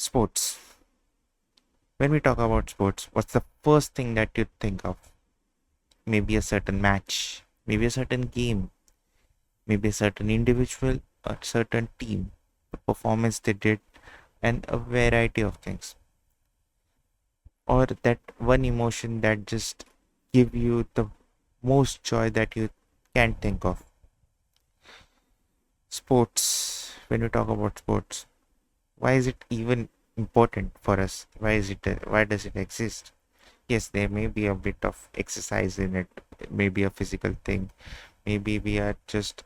Sports. When we talk about sports, what's the first thing that you think of? Maybe a certain match, maybe a certain game, maybe a certain individual, a certain team, the performance they did, and a variety of things. Or that one emotion that just give you the most joy that you can think of. Sports. When we talk about sports, why is it even important for us? Why does it exist? Yes, there may be a bit of exercise in it, maybe a physical thing. Maybe we are just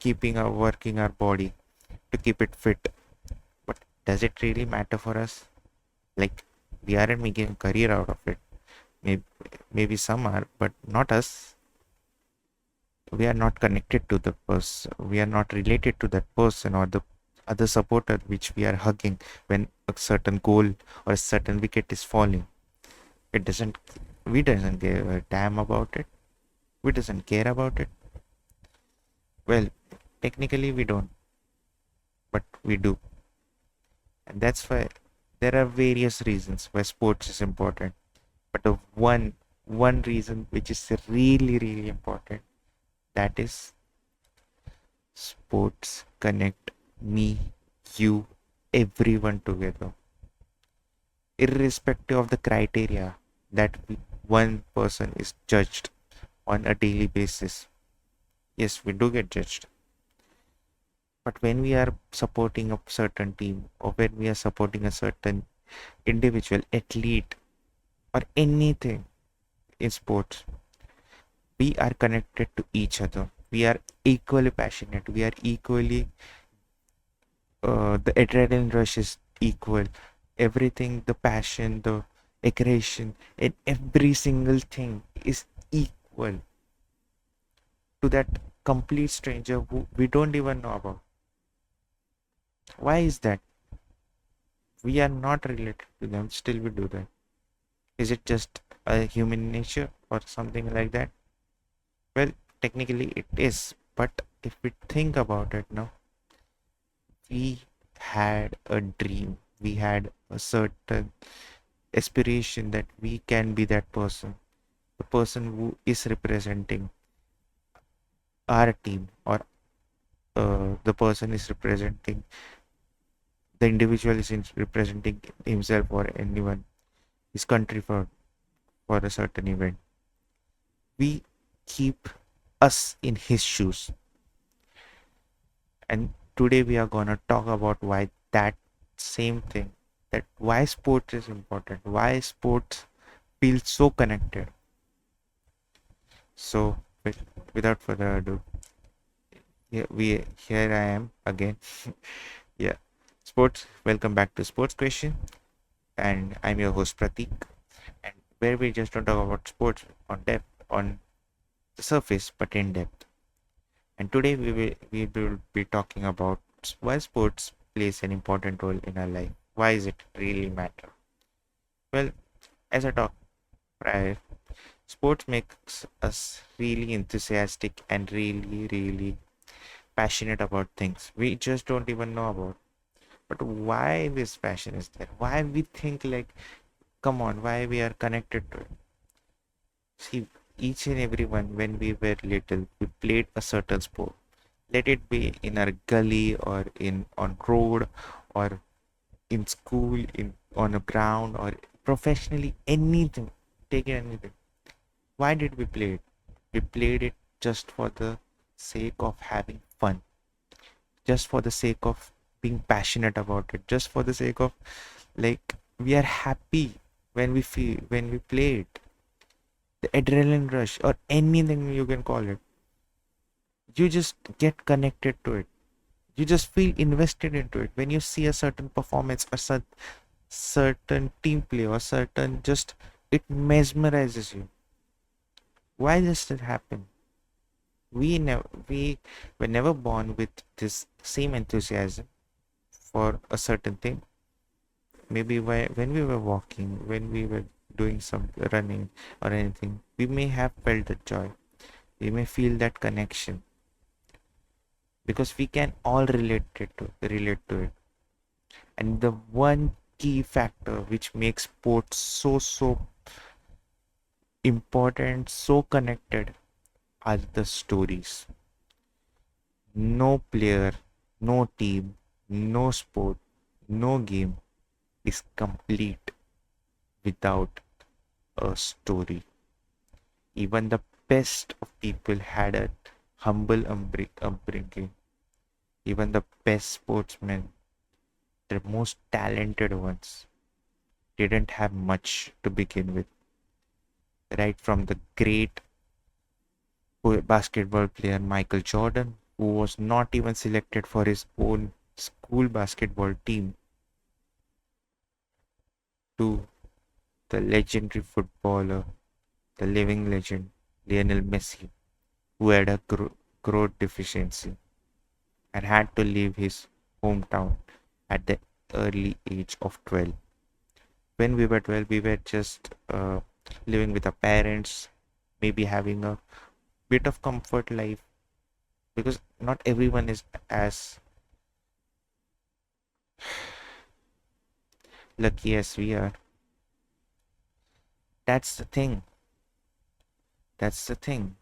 working our body to keep it fit. But does it really matter for us? Like, we aren't making a career out of it. Maybe, maybe some are, but not us. We are not connected to the person. We are not related to that person or the other supporter which we are hugging when a certain goal or a certain wicket is falling. It doesn't, we doesn't give a damn about it. We doesn't care about it. Well, technically we don't, but we do. And that's why there are various reasons why sports is important. But the one reason which is really important, that is sports connect me, you, everyone together. Irrespective of the criteria that one person is judged on a daily basis. Yes, we do get judged. But when we are supporting a certain team or when we are supporting a certain individual, athlete, or anything in sports, we are connected to each other. We are equally passionate. We are equally, the adrenaline rush is equal. Everything, the passion, the aggression, and every single thing is equal to that complete stranger who we don't even know about. Why is that? We are not related to them, still we do that. Is it just a human nature or something like that? Well, technically it is, but if we think about it now, we had a dream, we had a certain aspiration that we can be that person, the person who is representing our team, or the person is representing, the individual is representing himself or anyone, his country for a certain event. We keep us in his shoes. And today we are gonna talk about why that same thing, that why sports is important, why sports feel so connected. So without further ado, here I am again. Yeah, sports. Welcome back to Sports Question, and I'm your host Pratik, and where we just don't talk about sports on depth, on the surface, but in depth. And today we will be talking about why sports plays an important role in our life. Why does it really matter? Well, as I talked prior, sports makes us really enthusiastic and really passionate about things we just don't even know about. But why this passion is there? Why we think like, come on, why we are connected to it? See, each and everyone, when we were little, we played a certain sport. Let it be in our gully or in on road or in school, in on a ground or professionally, anything. Take it anything. Why did we play it? We played it just for the sake of having fun, just for the sake of being passionate about it, just for the sake of, like, we are happy when we play it. The adrenaline rush or anything you can call it, you just get connected to it. You just feel invested into it when you see a certain performance or certain team play or certain, just it mesmerizes you. Why does that happen? We were never born with this same enthusiasm for a certain thing. Maybe when we were walking, when we were doing some running or anything, we may have felt the joy. We may feel that connection because we can all relate to it. And the one key factor which makes sports so important, so connected, are the stories. No player, no team, no sport, no game is complete without a story. Even the best of people had a humble upbringing. Even the best sportsmen, the most talented ones, didn't have much to begin with. Right from the great basketball player Michael Jordan, who was not even selected for his own school basketball team, to the legendary footballer, the living legend, Lionel Messi, who had a growth deficiency and had to leave his hometown at the early age of 12. When we were 12, we were just living with our parents, maybe having a bit of comfort life, because not everyone is as lucky as we are. That's the thing. That's the thing.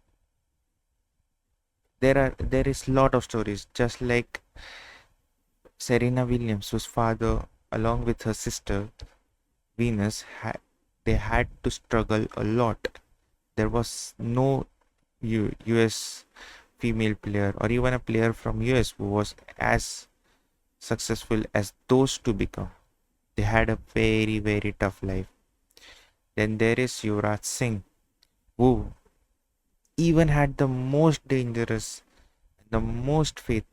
There is lot of stories, just like Serena Williams, whose father, along with her sister Venus, they had to struggle a lot. There was no US female player or even a player from US who was as successful as those two become. They had a very tough life. Then there is Yuvraj Singh, who even had the most dangerous, the most fatal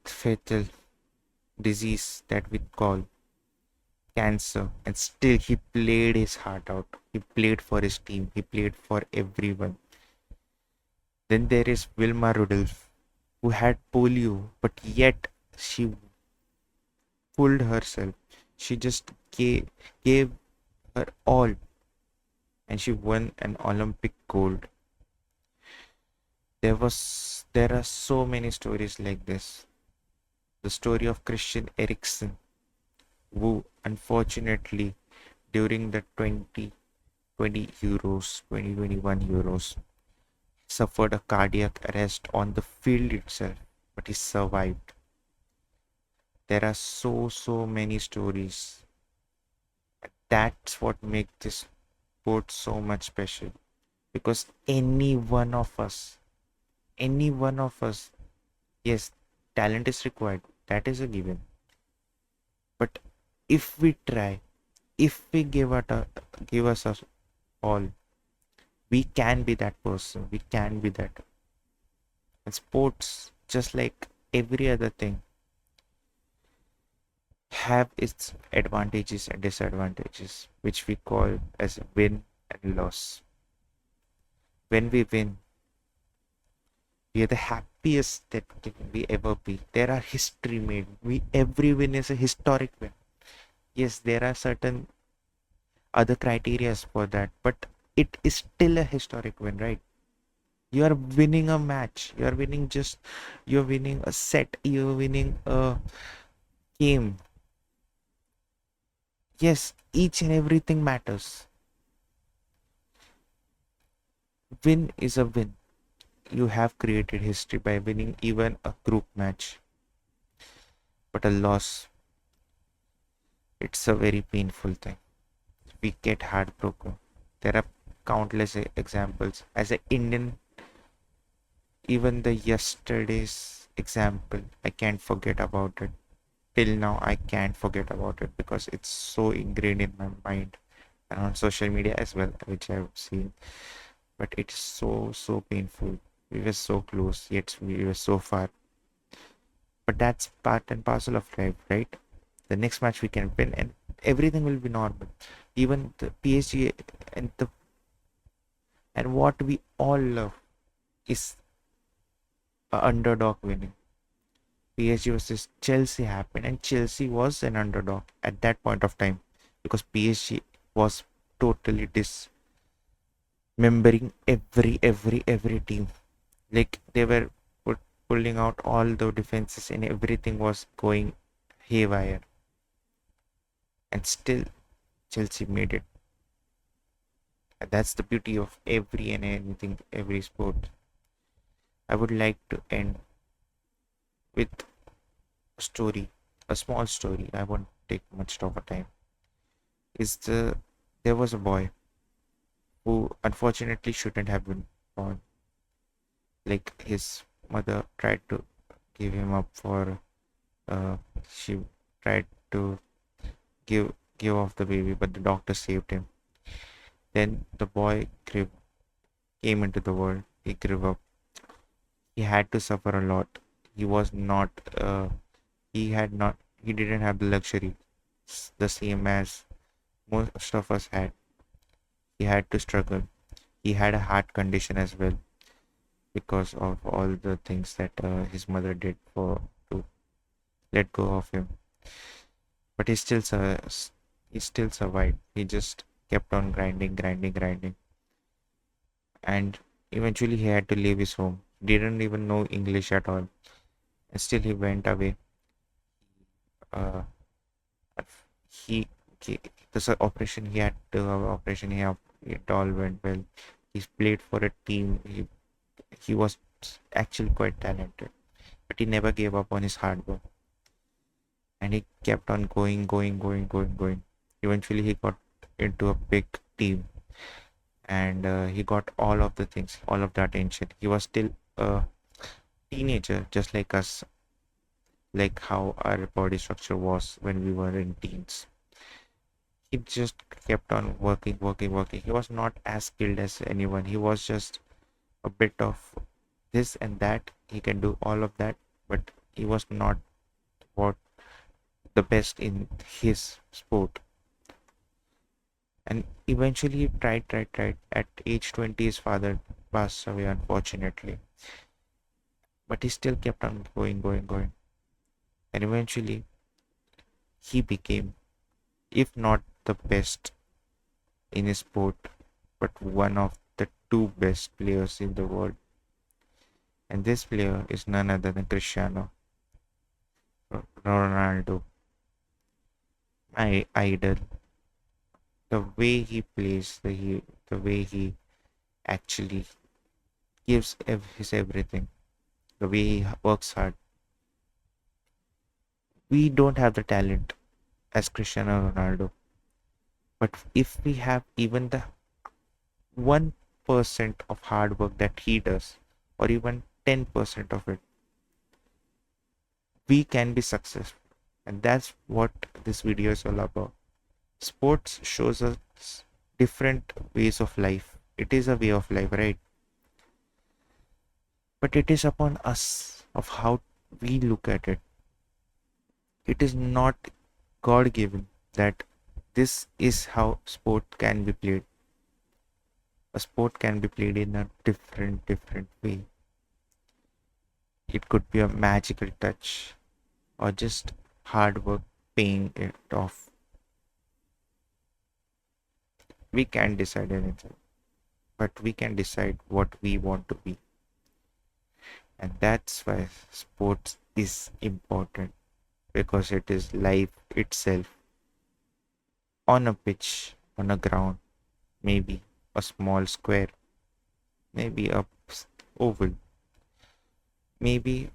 fatal disease that we call cancer, and still he played his heart out. He played for his team, he played for everyone. Then there is Wilma Rudolph, who had polio, but yet she pulled herself. She just gave her all, and she won an Olympic gold. There are so many stories like this. The story of Christian Eriksen, who unfortunately during the 2020 Euros, 2021 Euros, suffered a cardiac arrest on the field itself, but he survived. There are so many stories. That's what makes this sport so much special. Because any one of us, yes, talent is required. That is a given. But if we try, if we give us all, we can be that person. We can be that. And sports, just like every other thing, have its advantages and disadvantages, which we call as win and loss. When we win, we are the happiest that we ever be. There are history made. Every win is a historic win. Yes, there are certain other criterias for that, but it is still a historic win, right? You are winning a match. You're winning a set. You're winning a game. Yes, each and everything matters. Win is a win. You have created history by winning even a group match. But a loss, it's a very painful thing. We get heartbroken. There are countless examples. As an Indian, even the yesterday's example, I can't forget about it. Till now, I can't forget about it because it's so ingrained in my mind and on social media as well, which I've seen. But it's so painful. We were so close, yet we were so far. But that's part and parcel of life, right? The next match we can win and everything will be normal. Even the PSG and what we all love is a underdog winning. PSG versus Chelsea happened, and Chelsea was an underdog at that point of time because PSG was totally dismembering every team. Like they were put pulling out all the defenses and everything was going haywire. And still, Chelsea made it. And that's the beauty of every and anything, every sport. I would like to end with a story, a small story. I won't take much of a time. Is there was a boy who unfortunately shouldn't have been born. Like his mother tried to give him up for she tried to give off the baby, but the doctor saved him. Then the boy came into the world. He grew up. He had to suffer a lot. He was not. He had not. He didn't have the luxury, the same as most of us had. He had to struggle. He had a heart condition as well because of all the things that his mother did for to let go of him. But he still survived. He just kept on grinding, grinding, grinding, and eventually he had to leave his home. Didn't even know English at all, and still he went away. Uh, he, he this operation he had to have operation. It all went well. He played for a team. He was actually quite talented, but he never gave up on his hard work, and he kept on going, going, going, going, going. Eventually, he got into a big team, and he got all of the things, all of the attention. He was still a teenager, just like us, like how our body structure was when we were in teens. He just kept on working, working, working. He was not as skilled as anyone. He was just a bit of this and that. He can do all of that, but he was not what the best in his sport. And eventually he tried. At age 20, his father passed away, unfortunately. But he still kept on going, going, going. And eventually he became, if not the best in his sport, but one of the two best players in the world. And this player is none other than Cristiano Ronaldo, my idol. The way he plays, the way he actually gives his everything, the way he works hard. We don't have the talent as Cristiano Ronaldo, but if we have even the 1% of hard work that he does, or even 10% of it, we can be successful. And that's what this video is all about. Sports shows us different ways of life. It is a way of life, right? But it is upon us of how we look at it. It is not God given that this is how sport can be played. A sport can be played in a different way. It could be a magical touch or just hard work paying it off. We can't decide anything, but we can decide what we want to be. And that's why sports is important, because it is life itself. On a pitch, on a ground, maybe a small square, maybe a oval, maybe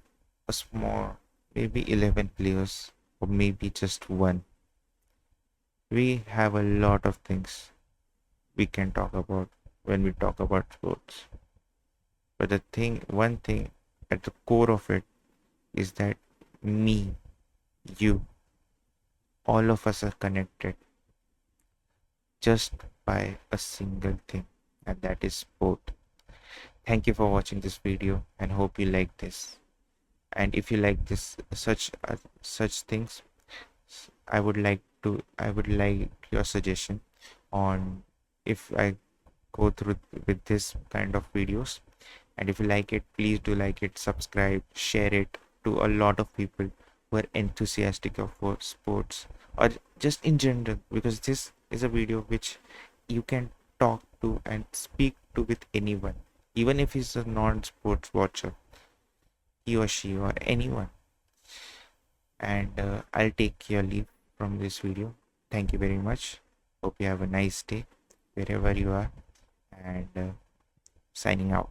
a small, maybe 11 players, or maybe just one. We have a lot of things we can talk about when we talk about sports. But one thing at the core of it is that me, you, all of us are connected just by a single thing, and that is sport. Thank you for watching this video and hope you like this. And if you like this such things, I would like your suggestion on if I go through with this kind of videos. And if you like it, please do like it, subscribe, share it to a lot of people who are enthusiastic of sports, or just in general, because this is a video which you can talk to and speak to with anyone, even if he's a non-sports watcher. he or she or anyone. And I'll take your leave from this video. Thank you very much. Hope you have a nice day wherever you are, and signing out.